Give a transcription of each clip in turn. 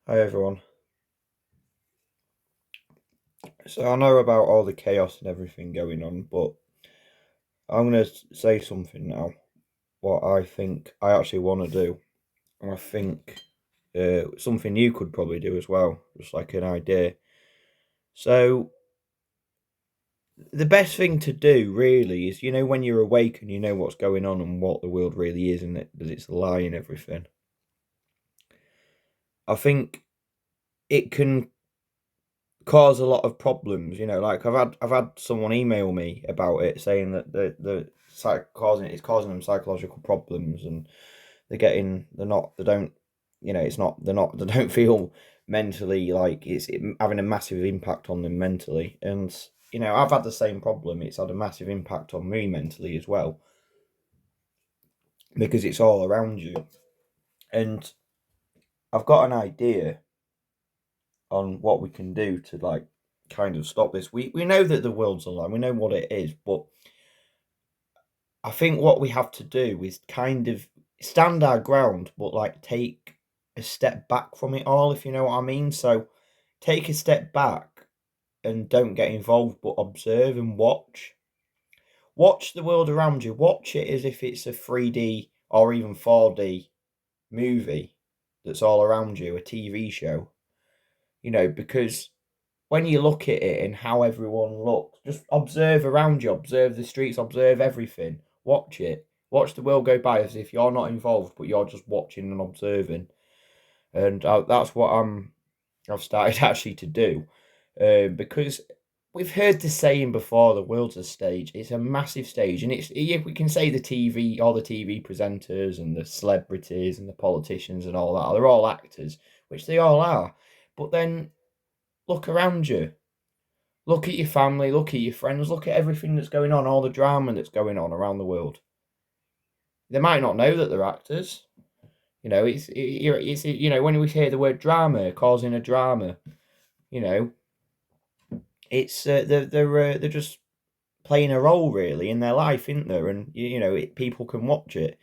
Hi everyone. So I know about all the chaos and everything going on, but I'm going to say something now. What I think I actually want to do, and I think something you could probably do as well, just like an idea. So the best thing to do really is, when you're awake and you know what's going on and what the world really is, and that it's a lie and everything. I think it can cause a lot of problems. Like I've had someone email me about it saying that it's causing them psychological problems, and they're not they don't it's not they're not they don't feel mentally like having a massive impact on them mentally. And I've had the same problem. It's had a massive impact on me mentally as well, because it's all around you. And I've got an idea on what we can do to like kind of stop this. We know that the world's a lie. We know what it is, but I think what we have to do is kind of stand our ground, but like take a step back from it all, if you know what I mean. So take a step back and don't get involved, but observe and watch. Watch the world around you. Watch it as if it's a 3D or even 4D movie that's all around you, a TV show. Because when you look at it and how everyone looks, just observe around you, observe the streets, observe everything. Watch it. Watch the world go by as if you're not involved, but you're just watching and observing. And that's what I've started actually to do, because we've heard the saying before: the world's a stage. It's a massive stage, and we can say the TV, all the TV presenters and the celebrities and the politicians and all that, they're all actors, which they all are. But then look around you. Look at your family, look at your friends, look at everything that's going on, all the drama that's going on around the world. They might not know that they're actors. When we hear the word drama, causing a drama, you know, it's they're just playing a role really in their life, isn't there? And people can watch it.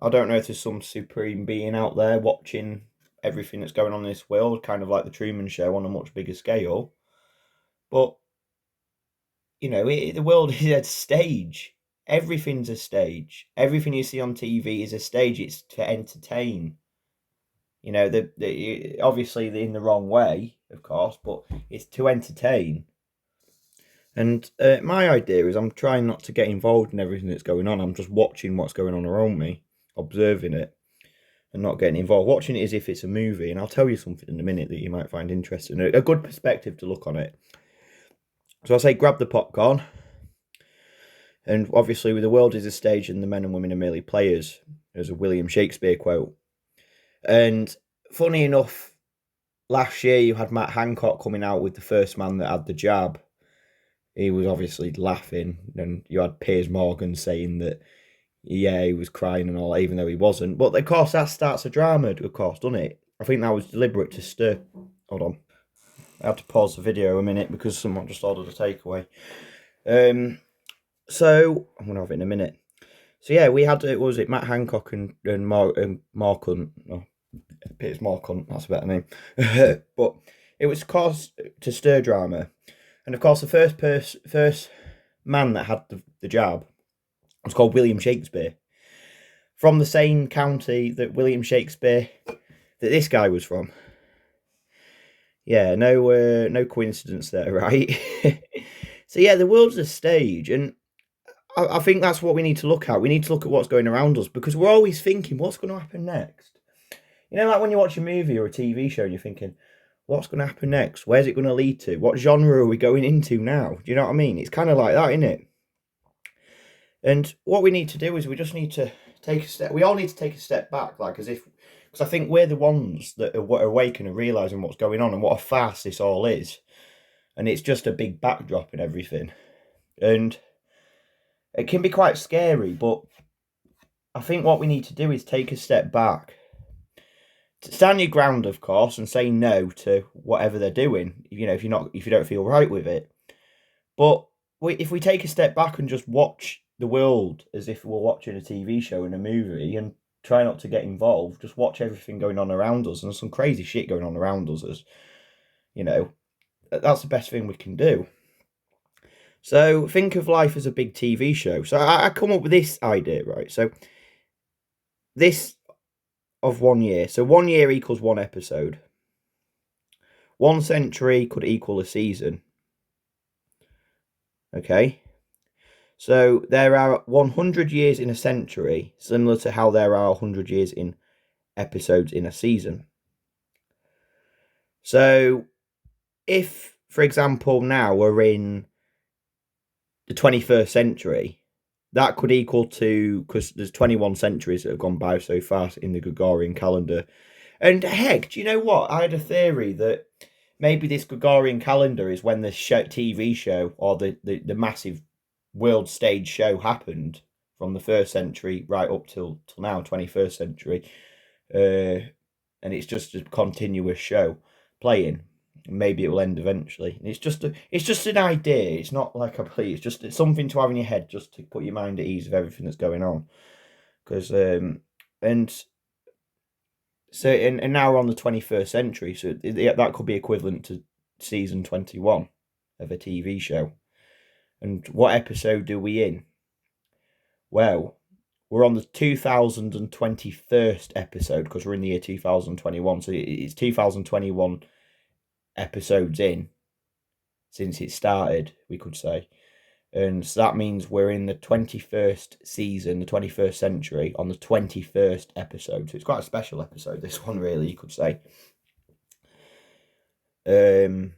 I don't know if there's some supreme being out there watching everything that's going on in this world, kind of like the Truman Show on a much bigger scale. But the world is a stage. Everything's a stage. Everything you see on TV is a stage. It's to entertain. Obviously in the wrong way, of course, but it's to entertain. And my idea is I'm trying not to get involved in everything that's going on. I'm just watching what's going on around me, observing it, and not getting involved. Watching it as if it's a movie. And I'll tell you something in a minute that you might find interesting. A good perspective to look on it. So I'll say grab the popcorn. And obviously, with the world is a stage and the men and women are merely players, there's a William Shakespeare quote. And funny enough, last year you had Matt Hancock coming out with the first man that had the jab. He was obviously laughing, and you had Piers Morgan saying that, yeah, he was crying and all, even though he wasn't. But of course, that starts a drama, of course, doesn't it? I think that was deliberate to stir. Hold on. I had to pause the video a minute because someone just ordered a takeaway. So I'm gonna have it in a minute. So yeah, we had it. Was it Matt Hancock and Mark Hunt? No, Piers Morgan. That's a better name. But it was caused to stir drama, and of course the first man that had the jab was called William Shakespeare, from the same county that William Shakespeare that this guy was from. Yeah, no coincidence there, right? So yeah, the world's a stage, and I think that's what we need to look at. We need to look at what's going around us, because we're always thinking, what's going to happen next? Like when you watch a movie or a TV show and you're thinking, what's going to happen next? Where's it going to lead to? What genre are we going into now? Do you know what I mean? It's kind of like that, isn't it? And what we need to do is we just need to take a step. We all need to take a step back, like because I think we're the ones that are awake and are realising what's going on and what a farce this all is. And it's just a big backdrop and everything. And it can be quite scary, but I think what we need to do is take a step back, stand your ground, of course, and say no to whatever they're doing. If you don't feel right with it, but if we take a step back and just watch the world as if we're watching a TV show and a movie, and try not to get involved. Just watch everything going on around us, and there's some crazy shit going on around us. As you know, that's the best thing we can do. So think of life as a big TV show. So I come up with this idea, right? So this of 1 year. So 1 year equals 1 episode. 1 century could equal a season. Okay. So there are 100 years in a century, similar to how there are 100 years in episodes in a season. So if, for example, now we're in the 21st century, that could equal to, because there's 21 centuries that have gone by so far in the Gregorian calendar. And heck, do you know what? I had a theory that maybe this Gregorian calendar is when the TV show or the massive world stage show happened from the 1st century right up till now, 21st century. And it's just a continuous show playing. Maybe it will end eventually. It's just an idea. It's not like a plea. It's something to have in your head, just to put your mind at ease of everything that's going on. Because and now we're on the 21st century, so that could be equivalent to season 21 of a TV show. And what episode are we in? Well, we're on the 2021st episode, because we're in the year 2021. So it's 2021 episodes in since it started, we could say. And so that means we're in the 21st season, the 21st century, on the 21st episode. So it's quite a special episode, this one, really, you could say. And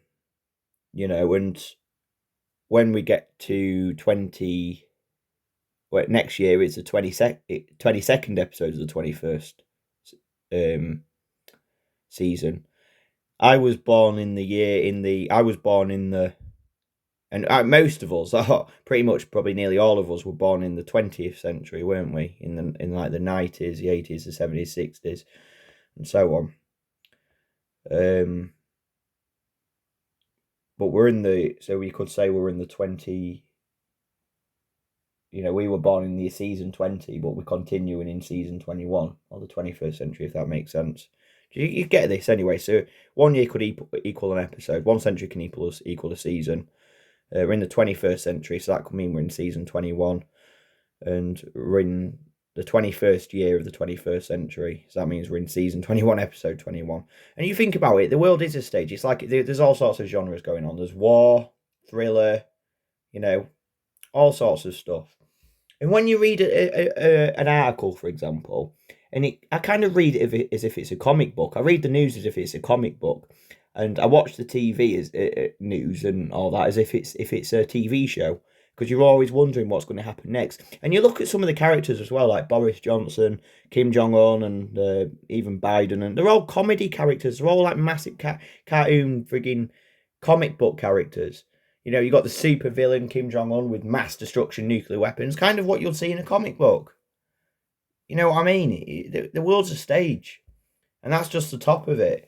when we get to next year, it's the 22nd episode of the 21st season. I was born in the and most of us, pretty much probably nearly all of us, were born in the 20th century, weren't we? In like the 90s, the 80s, the 70s, 60s, and so on. But so we could say we're in the 20. We were born in the season 20, but we're continuing in season 21 or the 21st century, if that makes sense. You get this anyway. So 1 year could equal an episode. 1 century can equal a season. We're in the 21st century, so that could mean we're in season 21, and we're in the 21st year of the 21st century. So that means we're in season 21, episode 21. And you think about it, the world is a stage. It's like there's all sorts of genres going on. There's war, thriller, all sorts of stuff. And when you read an article, for example, I kind of read it as if it's a comic book. I read the news as if it's a comic book, and I watch the TV as news and all that as if it's a TV show, because you're always wondering what's going to happen next. And you look at some of the characters as well, like Boris Johnson, Kim Jong-un, and even Biden, and they're all comedy characters. They're all like massive cartoon frigging comic book characters. You got the super villain Kim Jong-un with mass destruction nuclear weapons, kind of what you'll see in a comic book. You know what I mean? The world's a stage, and that's just the top of it.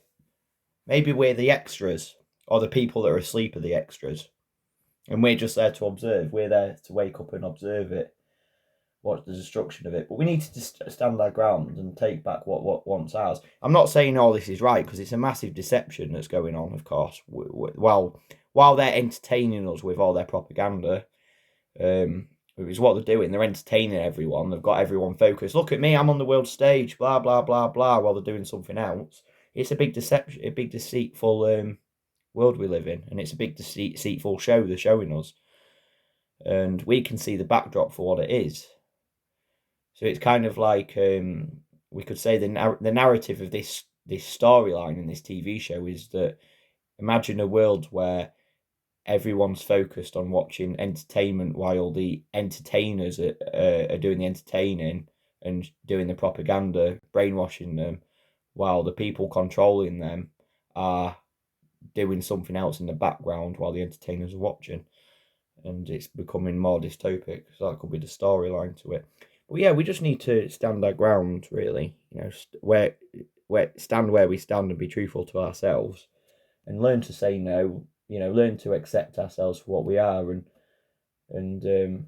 Maybe we're the extras, or the people that are asleep are the extras, and we're just there to observe. We're there to wake up and observe it, watch the destruction of it. But we need to just stand our ground and take back what once ours. I'm not saying all this is right, because it's a massive deception that's going on, of course. While they're entertaining us with all their propaganda, is what they're doing. They're entertaining everyone. They've got everyone focused. Look at me, I'm on the world stage, blah, blah, blah, blah, while they're doing something else. It's a big deception, a big deceitful world we live in, and it's a big deceitful show they're showing us. And we can see the backdrop for what it is. So it's kind of like, we could say the narrative of this storyline in this TV show is that, imagine a world where everyone's focused on watching entertainment while the entertainers are doing the entertaining and doing the propaganda, brainwashing them, while the people controlling them are doing something else in the background while the entertainers are watching. And it's becoming more dystopic. So that could be the storyline to it. But yeah, we just need to stand our ground, really. Stand where we stand and be truthful to ourselves, and learn to say no. Learn to accept ourselves for what we are, and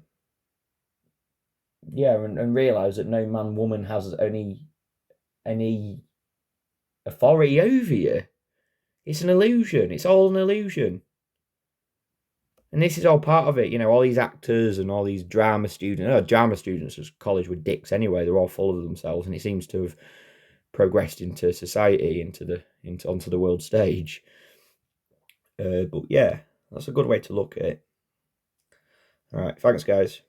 and realise that no man, woman has any authority over you. It's an illusion. It's all an illusion. And this is all part of it, all these actors and all these drama students at college were dicks anyway. They're all full of themselves, and it seems to have progressed into society, onto the world stage. But yeah, that's a good way to look at it. All right, thanks, guys.